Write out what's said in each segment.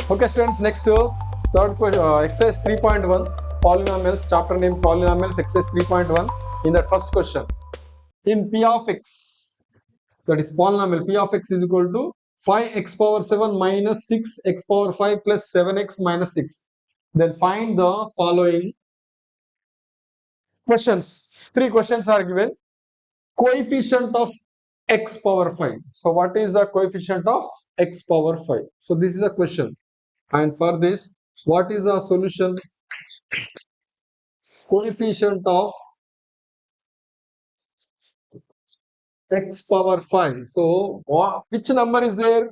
Okay, students, next third question, exercise 3.1, polynomials, chapter name polynomials, exercise 3.1. In that first question, in P of x, that is polynomial P of x is equal to 5x power 7 minus 6x power 5 plus 7x minus 6. Then find the following questions. 3 questions are given. Coefficient of x power 5. So what is the coefficient of x power 5? So this is the question. And for this, what is the solution? Coefficient of x power 5. So which number is there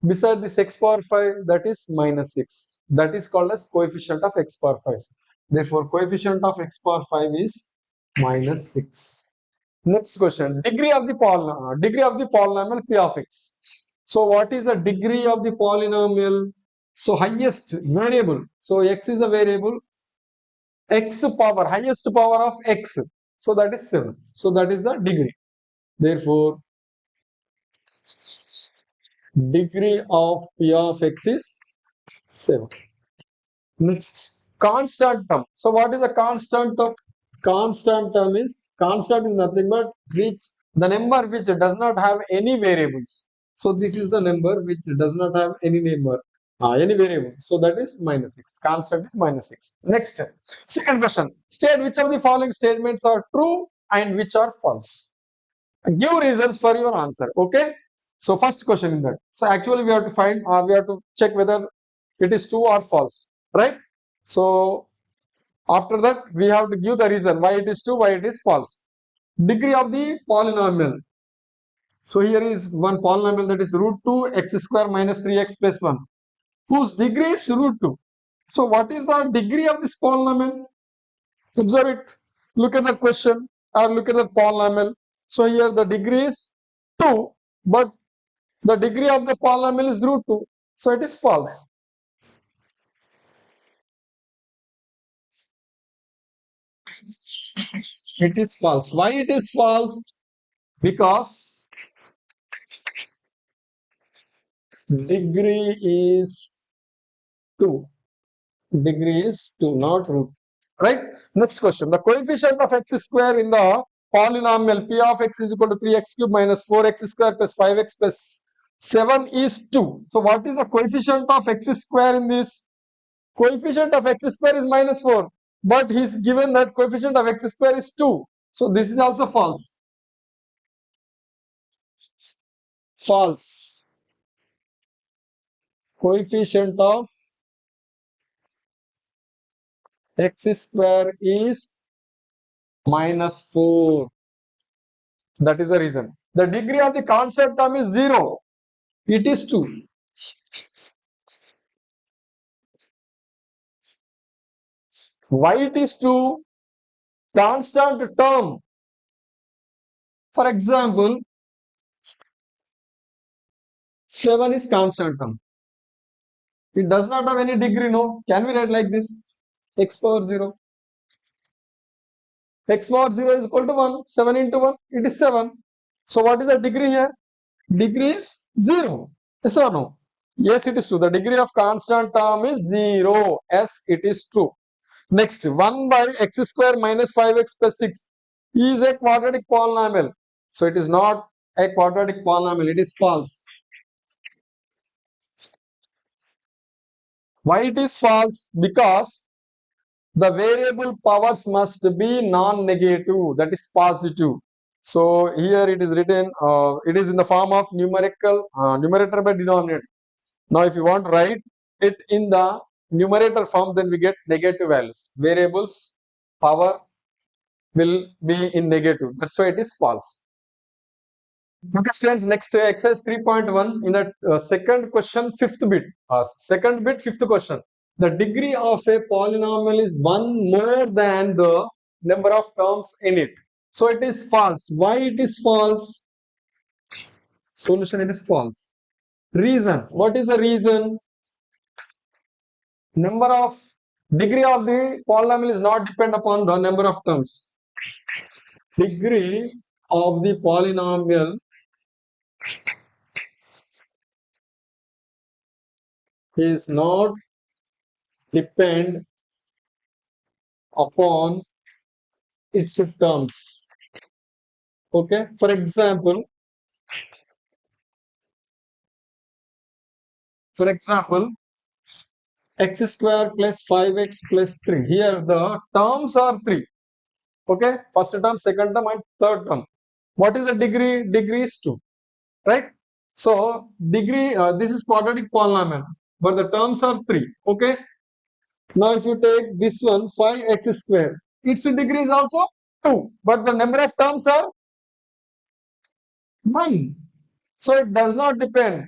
beside this x power 5? That is minus 6. That is called as coefficient of x power 5. Therefore, coefficient of x power 5 is minus 6. Next question, degree of the polynomial p of x. So what is the degree of the polynomial? So highest variable. So x is a variable. X power, highest power of x. So that is 7. So that is the degree. Therefore, degree of p of x is 7. Next, constant term. So what is the constant term? Constant is nothing but the number which does not have any variables. So this is the number which does not have any any variable. So that is minus 6. Constant is minus 6. Next, second question. State which of the following statements are true and which are false. Give reasons for your answer. Okay. So first question in that. So actually we have to find we have to check whether it is true or false. Right. So after that, we have to give the reason why it is true, why it is false. Degree of the polynomial. So here is one polynomial, that is root 2 x square minus 3x plus 1, whose degree is root 2. So what is the degree of this polynomial? Observe it. Look at the question or look at the polynomial. So here the degree is 2, but the degree of the polynomial is root 2. So it is false. It is false. Why it is false? Because degree is 2. Degree is 2, not root. Right? Next question. The coefficient of x square in the polynomial p of x is equal to 3x cube minus 4x square plus 5x plus 7 is 2. So what is the coefficient of x square in this? Coefficient of x square is minus 4. But he's given that coefficient of x square is 2. So this is also false. False. Coefficient of x square is minus 4. That is the reason. The degree of the constant term is 0. It is 2. Why it is 2? Constant term. For example, 7 is constant term. It does not have any degree, no. Can we write like this? X power 0. X power 0 is equal to 1. 7 into 1, it is 7. So what is the degree here? Degree is 0. Yes or no? Yes, it is true. The degree of constant term is 0. Yes, it is true. Next, 1 by x square minus 5x plus 6 is a quadratic polynomial. So it is not a quadratic polynomial. It is false. Why it is false? Because the variable powers must be non-negative, that is positive. So here it is written, it is in the form of numerator by denominator. Now if you want to write it in the numerator form, then we get negative values. Variables power will be in negative. That's why it is false. Okay, students, next exercise 3.1. In that second question, fifth bit, fifth question. The degree of a polynomial is 1 more than the number of terms in it. So it is false. Why it is false? Solution, it is false. Reason. What is the reason? Degree of the polynomial is not depend upon the number of terms. Degree of the polynomial is not depend upon its terms. Okay, for example, x square plus 5x plus 3. Here the terms are 3. Okay, first term, second term, and third term. What is the degree? Degree is 2, right? So degree, this is quadratic polynomial, but the terms are 3. Okay, now if you take this one, 5x square, its degree is also 2, but the number of terms are 1. So it does not depend.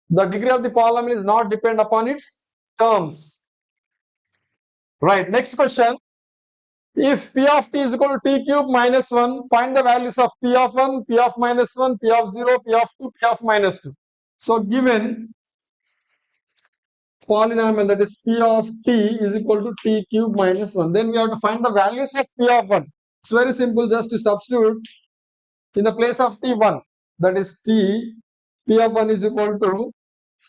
The degree of the polynomial is not depend upon its terms. Right, next question. If P of t is equal to t cube minus 1, find the values of P of 1, P of minus 1, P of 0, P of 2, P of minus 2. So given polynomial, that is P of t is equal to t cube minus 1, then we have to find the values of P of 1. It's very simple, just to substitute in the place of t1, that is P of 1 is equal to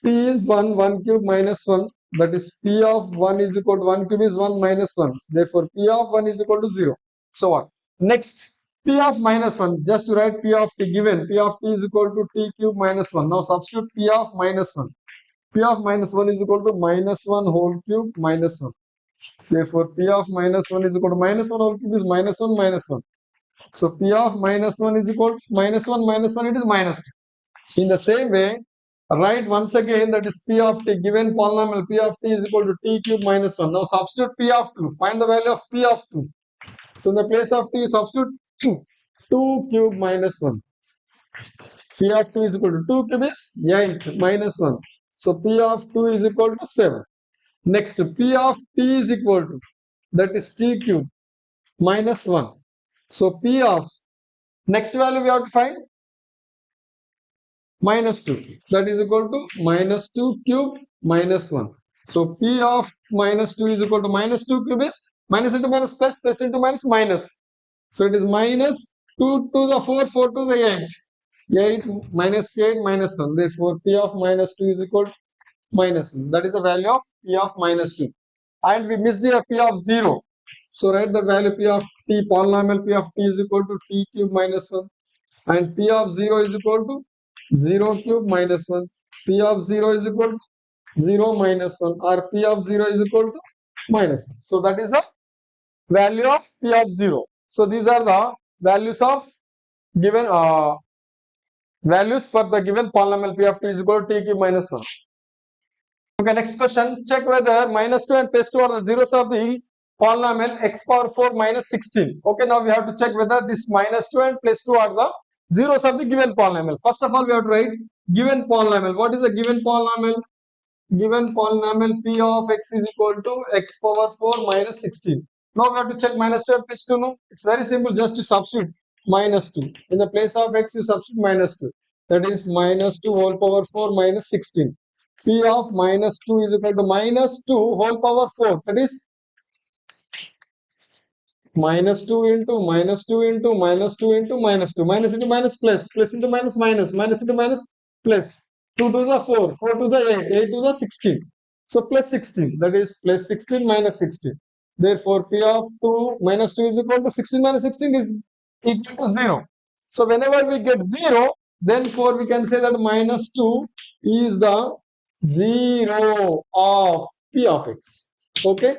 t is 1 cube minus 1, that is P of 1 is equal to 1 cube is 1 minus 1. Therefore, P of 1 is equal to 0. So on. Next, P of minus 1, just to write P of t, given P of t is equal to t cube minus 1. Now substitute P of minus 1. P of minus 1 is equal to minus 1 whole cube minus 1. Therefore, P of minus 1 is equal to minus 1 whole cube is minus 1 minus 1. So P of minus 1 is equal to minus 1 minus 1, it is minus 2. In the same way, write once again, that is P of t, given polynomial P of t is equal to t cube minus 1. Now substitute P of 2. Find the value of P of 2. So in the place of t, substitute 2. 2 cube minus 1. P of 2 is equal to 2 cube is 8 minus 1. So P of 2 is equal to 7. Next, P of t is equal to, that is t cube minus 1. So P of, next value we have to find minus 2, that is equal to minus 2 cube minus 1. So P of minus 2 is equal to minus 2 cube is minus into minus plus, plus into minus minus. So it is minus 2 to the 4, 4 to the 8. 8 minus 8 minus 1. Therefore, P of minus 2 is equal to minus 1. That is the value of P of minus 2. And we missed the P of 0. So write the value P of t, polynomial P of t is equal to t cube minus 1. And P of 0 is equal to 0 cube minus 1. P of 0 is equal to 0 minus 1. Or P of 0 is equal to minus 1. So that is the value of P of 0. So these are the values of given values for the given polynomial P of t is equal to t cube minus 1. Okay, next question. Check whether minus 2 and plus 2 are the zeros of the polynomial x power 4 minus 16. Okay, now we have to check whether this minus 2 and plus 2 are the zeros of the given polynomial. First of all, we have to write given polynomial. What is the given polynomial? Given polynomial P of x is equal to x power 4 minus 16. Now we have to check minus 2 and plus 2. No, it's very simple, just to substitute minus 2. In the place of x, you substitute minus 2. That is minus 2 whole power 4 minus 16. P of minus 2 is equal to minus 2 whole power 4. That is minus 2 into minus 2 into minus 2 into minus 2. Minus into minus plus. Plus into minus minus. Minus into minus plus. 2 to the 4. 4 to the 8. 8 to the 16. So plus 16. That is plus 16 minus 16. Therefore, P of 2 minus 2 is equal to 16 minus 16 is equal to 0. So whenever we get 0, then we can say that minus 2 is the 0 of P of x. Okay.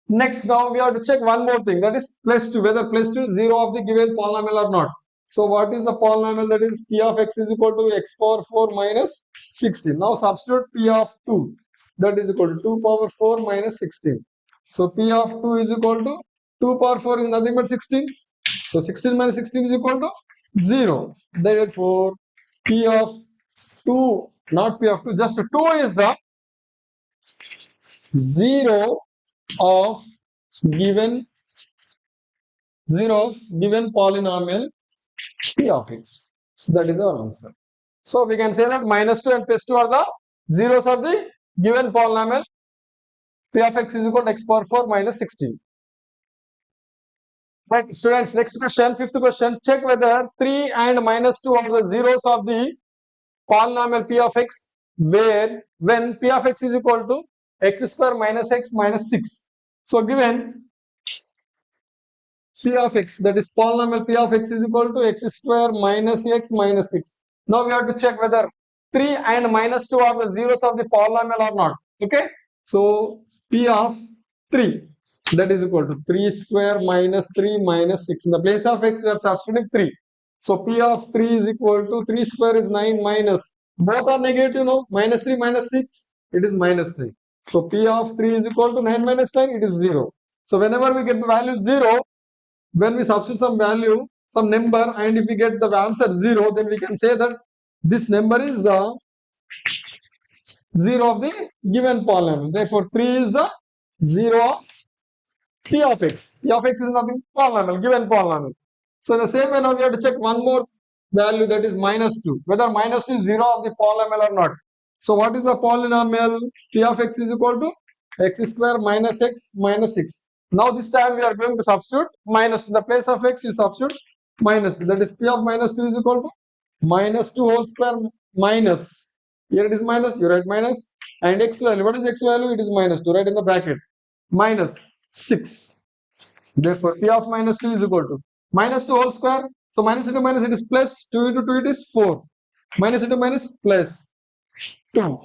Next, now we have to check one more thing, that is plus 2, whether plus 2 is 0 of the given polynomial or not. So what is the polynomial? That is P of x is equal to x power 4 minus 16. Now substitute P of 2, that is equal to 2 power 4 minus 16. So P of 2 is equal to 2 power 4 is nothing but 16. So 16 minus 16 is equal to 0. Therefore, P of 2, not P of 2, just 2 is the 0 of given polynomial P of x. That is our answer. So we can say that minus 2 and plus 2 are the zeros of the given polynomial P of x is equal to x power 4 minus 16. Right, students, next question, fifth question. Check whether 3 and minus 2 are the zeros of the polynomial P of x. where when p of x is equal to x square minus x minus 6. So given p of x, that is polynomial p of x is equal to x square minus x minus 6. Now we have to check whether 3 and minus 2 are the zeros of the polynomial or not. Okay. So p of 3, that is equal to 3 square minus 3 minus 6. In the place of x we are substituting 3. So p of 3 is equal to 3 square is 9 minus, both are negative, no, minus 3 minus 6, it is minus 3. So p of 3 is equal to 9 minus 9, it is 0. So whenever we get the value 0, when we substitute some value, some number, and if we get the answer 0, then we can say that this number is the 0 of the given polynomial. Therefore 3 is the 0 of p of x. P of x is nothing, polynomial, given polynomial. So in the same way, now we have to check one more value, that is minus 2, whether minus 2 is 0 of the polynomial or not. So what is the polynomial? P of x is equal to x square minus x minus 6. Now this time we are going to substitute minus 2. In the place of x you substitute minus 2, that is p of minus 2 is equal to minus 2 whole square minus, here it is minus, you write minus, and x value, what is x value? It is minus 2, right in the bracket, minus 6. Therefore p of minus 2 is equal to minus 2 whole square. So minus into minus, it is plus, 2 into 2 it is 4, minus into minus plus 2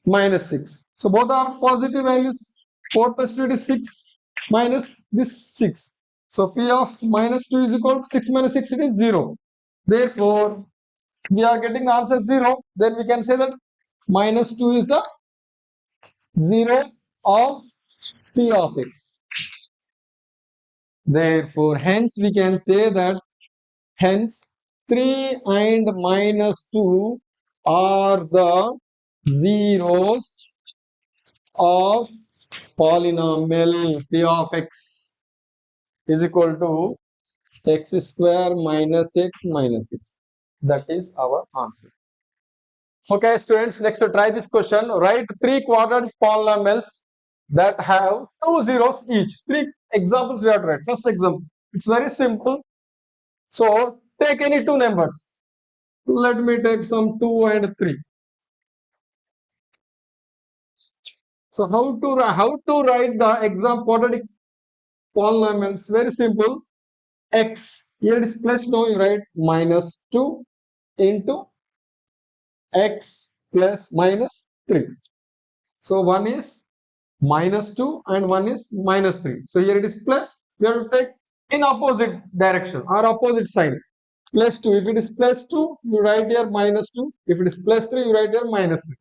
minus 6. So both are positive values. 4 plus 2 it is 6 minus this 6. So p of minus 2 is equal to 6 minus 6, it is 0. Therefore we are getting answer 0. Then we can say that minus 2 is the 0 of p of x. Therefore hence we can say that hence 3 and minus 2 are the zeros of polynomial p of x is equal to x square minus x minus 6. That is our answer. Okay, students, next to try this question. Write 3 quadratic polynomials that have 2 zeros each. 3 examples we have to write. First example, it's very simple. So take any 2 numbers. Let me take some 2 and 3. So how to write the example quadratic polynomial? It's very simple. X, here it is plus, now you write minus 2 into x plus minus 3. So one is minus 2 and one is minus 3. So here it is plus, we have to take in opposite direction or opposite sign. Plus 2, if it is plus 2, you write here minus 2. If it is plus 3, you write here minus 3.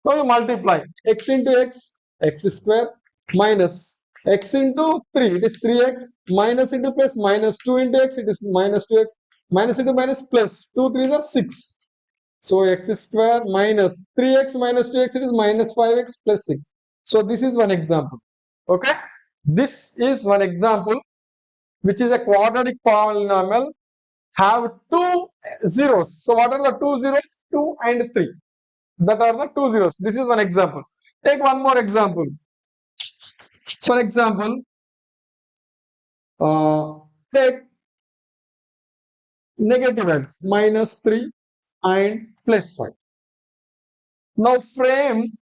Now you multiply x into x, x square, minus x into 3, it is 3x, minus into plus, minus 2 into x, it is minus 2x, minus into minus plus, 2 3s are 6. So x square minus 3x minus 2x, it is minus 5x plus 6. So this is one example. Okay, this is one example which is a quadratic polynomial have 2 zeros. So what are the 2 zeros? 2 and 3. That are the 2 zeros. This is one example. Take one more example. For example, take negative end, minus 3 and plus 5. Now frame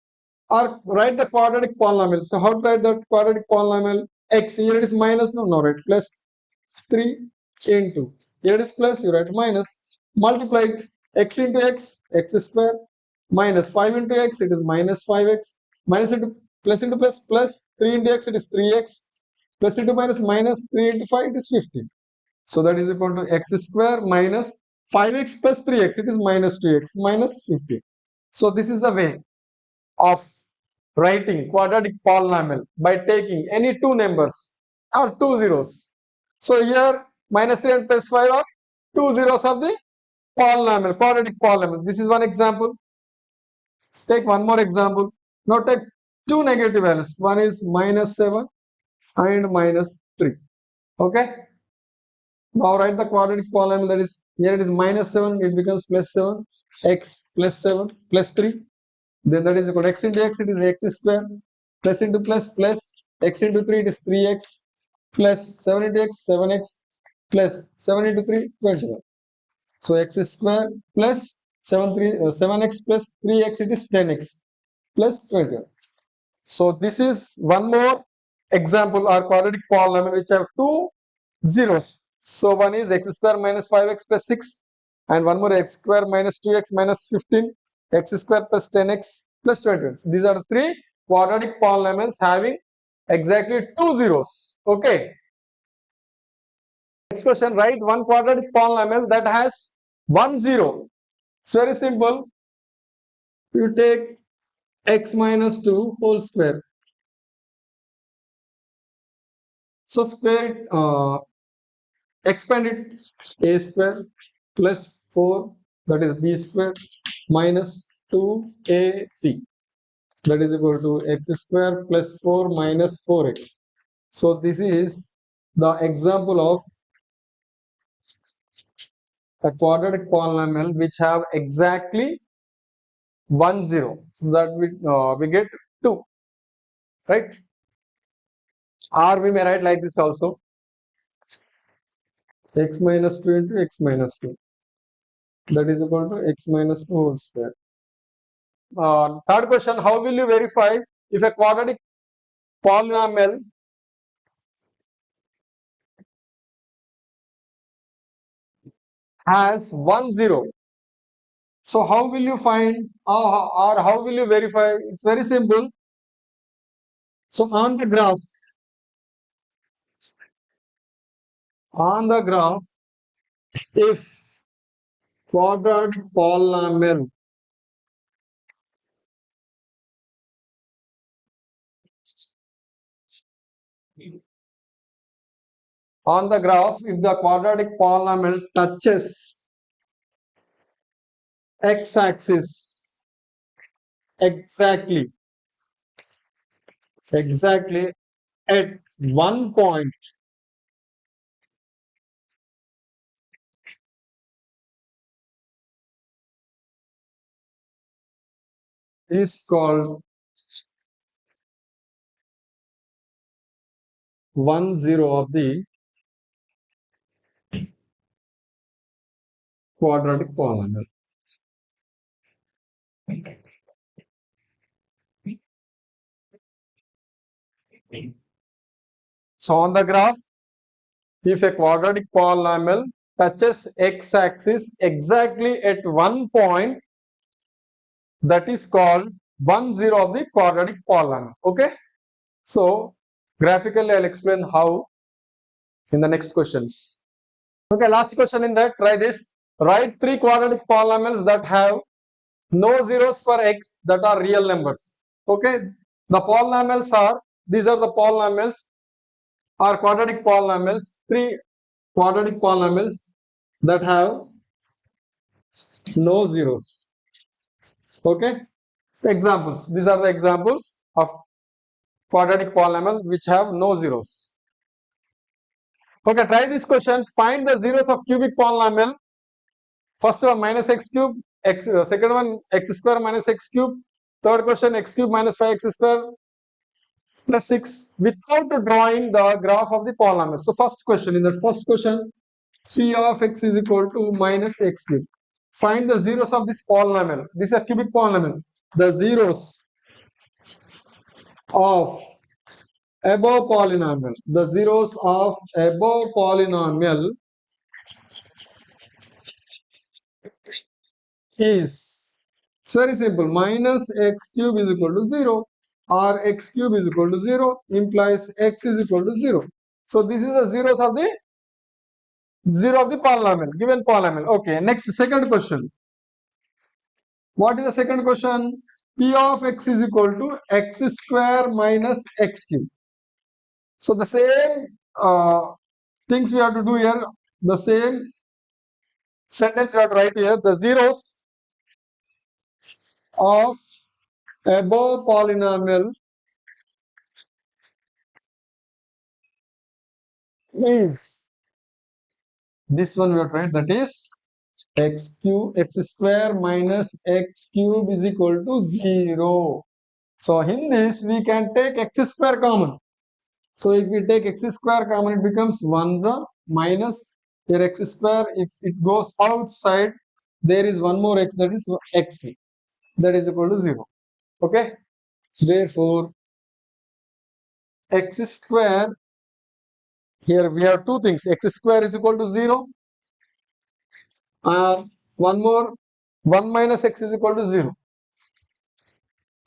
or write the quadratic polynomial. So how to write the quadratic polynomial? X, here it is minus, no, right, plus 3 into, here it is plus, you write minus, multiply it, x into x, x square, minus 5 into x, it is minus 5x, minus into plus, plus 3 into x, it is 3x, plus into minus 3 into 5, it is 15. So that is equal to x square minus 5x plus 3x, it is minus 2x, minus 15. So this is the way of writing quadratic polynomial by taking any 2 numbers or 2 zeros. So here minus 3 and plus 5 are 2 zeros of the polynomial, quadratic polynomial. This is one example. Take one more example. Now take 2 negative values. One is minus 7 and minus 3. Okay. Now write the quadratic polynomial, that is, here it is minus 7, it becomes plus 7, x plus 7 plus 3. Then that is equal to x into x, it is x square, plus into plus, x into 3, it is 3x, plus 7 into x, 7x, plus 7 into 3, 21. So x square plus 7x plus 3x, it is 10x plus 20. So this is one more example or quadratic polynomial which have two zeros. So one is x square minus 5x plus 6 and one more x square minus 2x minus 15, x square plus 10x plus 20. These are the three quadratic polynomials having exactly two zeros. Okay. Next question, write one quadratic polynomial that has one zero. It's very simple. You take x minus 2 whole square. So square it, expand it, a square plus 4, that is b square, minus 2ab, that is equal to x square plus 4 minus 4x. So this is the example of a quadratic polynomial which have exactly 1 0. So that we get 2, right? Or we may write like this also, x minus 2 into x minus 2, that is equal to x minus 2 whole square. Third question, how will you verify if a quadratic polynomial has 1 0? So how will you find or how will you verify? It's very simple. So on the graph, if quadratic polynomial on the graph, if the quadratic polynomial touches x-axis exactly at one point, is called 1 0 of the quadratic polynomial. So on the graph, if a quadratic polynomial touches x-axis exactly at one point, that is called 1 0 of the quadratic polynomial. Okay. So graphically I'll explain how in the next questions. Okay, last question in that, try this. Write three quadratic polynomials that have no zeros for x that are real numbers. Okay, the polynomials are, these are the polynomials or quadratic polynomials, three quadratic polynomials that have no zeros. Okay, so examples, these are the examples of quadratic polynomial which have no zeros. Okay, try this question. Find the zeros of cubic polynomial. First one minus x cube, second one x square minus x cube, third question x cube minus 5x square plus 6 without drawing the graph of the polynomial. So first question, in the first question, p of x is equal to minus x cube. Find the zeros of this polynomial. This is a cubic polynomial. The zeros of above polynomial. The zeros of above polynomial is, it's very simple, minus x cube is equal to 0 or x cube is equal to 0 implies x is equal to 0. So this is the zeros of the polynomial, given polynomial. Okay, next second question. What is the second question? P of x is equal to x square minus x cube. So the same things we have to do here, the same sentence we have to write here. The zeros of above polynomial is, this one we have to write, that is x square minus x cube is equal to 0. So in this we can take x square common. So if we take x square common, it becomes 1 minus here x square. If it goes outside, there is one more x, that is x, that is equal to 0. Okay, therefore x square, here we have two things, x square is equal to 0, one more, 1 minus x is equal to 0.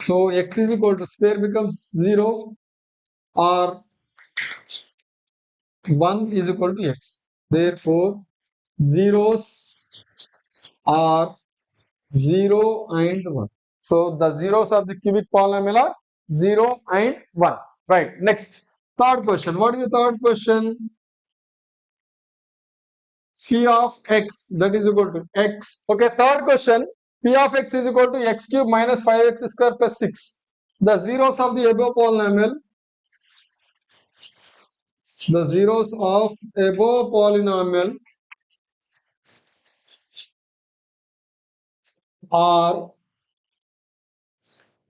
So x is equal to, square becomes 0, or 1 is equal to x. Therefore zeros are 0 and 1. So the zeros of the cubic polynomial are 0 and 1. Right. Next, third question. What is the third question? Phi of x, that is equal to x. Okay, third question. P of x is equal to x cube minus 5x square plus 6. The zeros of the above polynomial, the zeros of above polynomial are,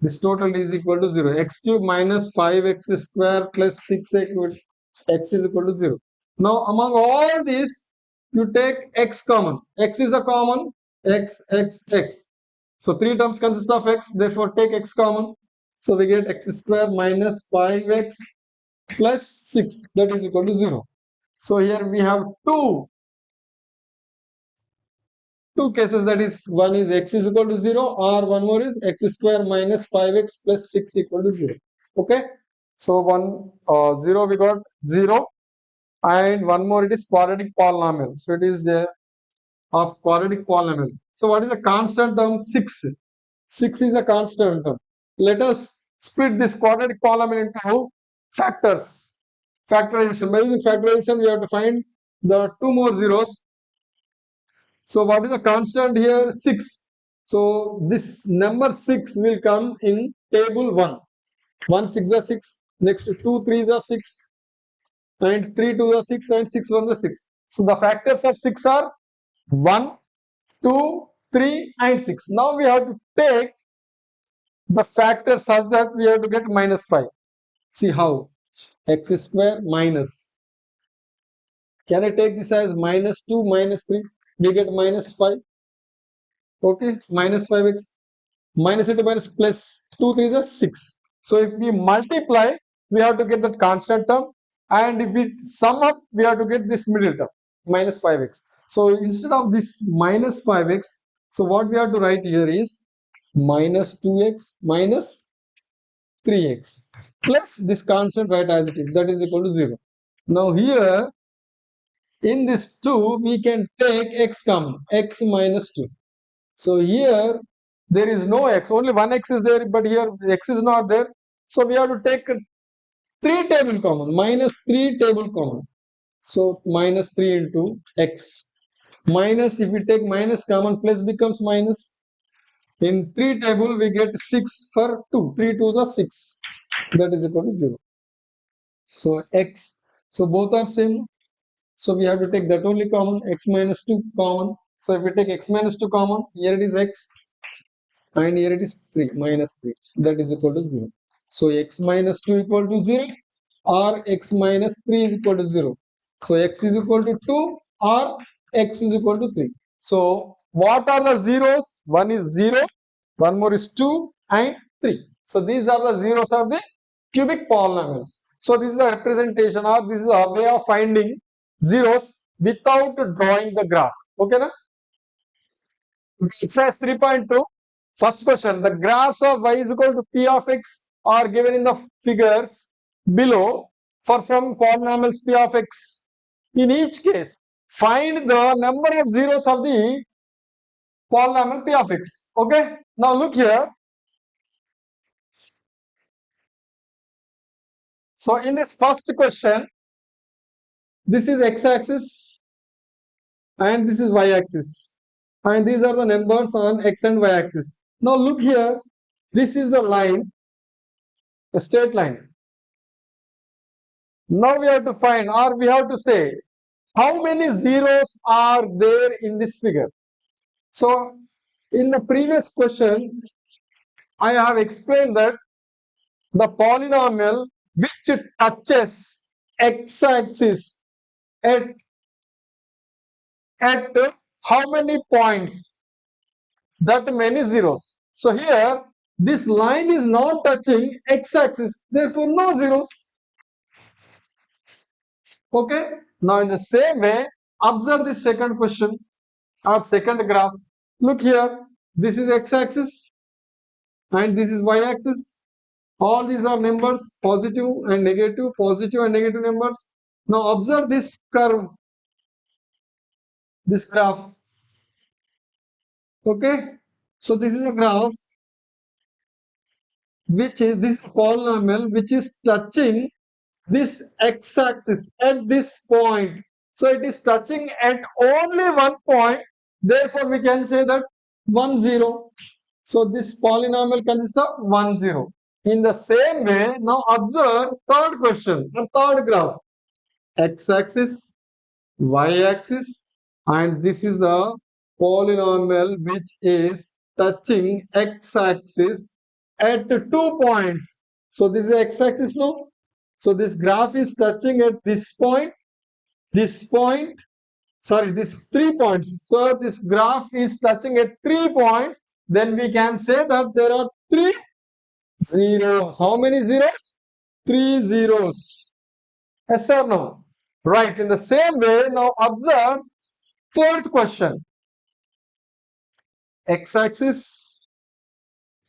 this total is equal to 0. X cube minus 5x square plus 6x, x is equal to 0. Now among all these, you take x common. X is a common, x, x, x. So 3 terms consist of x, therefore take x common. So we get x square minus 5x plus 6, that is equal to 0. So here we have two cases, that is, one is x is equal to 0, or one more is x square minus 5x plus 6 equal to 0. Okay, so 0 we got 0, and one more, it is quadratic polynomial. So it is there of quadratic polynomial. So what is the constant term? 6. 6 is a constant term. Let us split this quadratic polynomial into factors. Factorization. By using factorization, we have to find the two more zeros. So what is the constant here? 6. So this number 6 will come in table 1. 1 6 are 6. Next 2 3s are 6. And 3 2 are 6 and 6 1 are 6. So the factors of 6 are 1, 2, 3 and 6. Now we have to take the factor such that we have to get minus 5. See how? X square minus. Can I take this as minus 2 minus 3? We get minus 5. Okay, minus 5x. Minus into minus plus 2 3 is 6. So if we multiply, we have to get that constant term, and if we sum up, we have to get this middle term, minus 5x. So instead of this minus 5x, so what we have to write here is minus 2x minus 3x plus this constant, right, as it is, that is equal to 0. Now here in this 2 we can take x common, x minus 2. So here there is no x, only one x is there, but here x is not there. So we have to take 3 table common, minus 3 table common. So minus 3 into x. Minus, if we take minus common, plus becomes minus. In 3 table we get 6 for 2. 3 2s are 6. That is equal to 0. So x. So both are same. So we have to take that only common, x minus 2 common. So if we take x minus 2 common, here it is x, and here it is 3 minus 3, that is equal to 0. So x minus 2 equal to 0, or x minus 3 is equal to 0. So x is equal to 2, or x is equal to 3. So what are the zeros? One is 0, one more is 2 and 3. So these are the zeros of the cubic polynomials. So this is the representation, or this is a way of finding zeros without drawing the graph. Okay, na? Exercise 3.2. First question, the graphs of y is equal to p of x are given in the figures below for some polynomials p of x. In each case, find the number of zeros of the polynomial p of x. Okay, now look here. So in this first question, this is x-axis and this is y-axis, and these are the numbers on x and y-axis. Now look here, this is the line, a straight line. Now we have to find, or we have to say, how many zeros are there in this figure. So in the previous question, I have explained that the polynomial which touches x-axis at how many points? that many zeros. So here, this line is not touching x-axis, therefore no zeros. Okay. Now in the same way, observe this second question or second graph. Look here, this is x-axis and this is y-axis. All these are numbers, positive and negative numbers. Now observe this curve, this graph. Okay. So this is a graph which is this polynomial which is touching this x-axis at this point. So it is touching at only one point. Therefore, we can say that 1, 0. So this polynomial consists of 1, 0. In the same way, now observe third question, the third graph. X-axis, y-axis, and this is the polynomial which is touching x-axis at 2 points. So this is x-axis now. So this graph is touching at this point, these 3 points. So this graph is touching at 3 points. Then we can say that there are 3 zeros. How many zeros? 3 zeros. Yes or no? Right. In the same way, now observe fourth question. X-axis,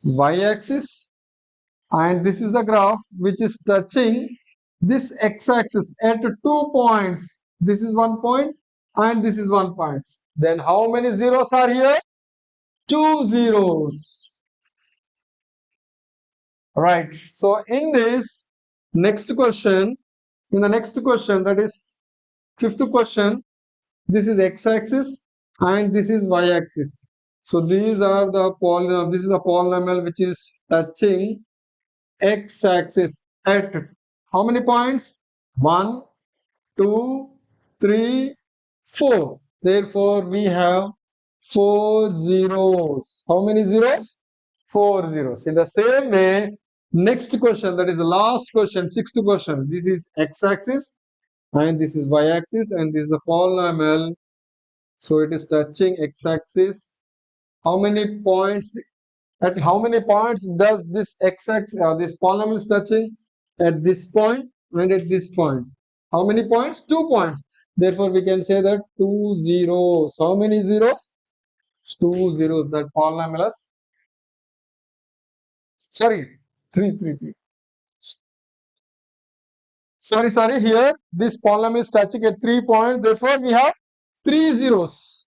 y-axis, and this is the graph which is touching this x-axis at 2 points. This is 1 point and this is 1 point. Then how many zeros are here? 2 zeros. Right. So in this next question, that is fifth question, this is x-axis and this is y-axis. So these are the polynomial. This is the polynomial which is touching x-axis at how many points? 1, 2, 3, 4. Therefore, we have 4 zeros. How many zeros? 4 zeros. In the same way, next question, that is the last question, sixth question. This is x-axis and this is y-axis and this is the polynomial. So it is touching x-axis. How many points? At how many points does this x-axis, this polynomial is touching? At this point and at this point. How many points? 2 points. Therefore, we can say that 2 zeros. How many zeros? 2 zeros. That polynomial is, sorry, 3, 3, 3. Sorry, here this polynomial is touching at 3 points. Therefore, we have 3 zeros.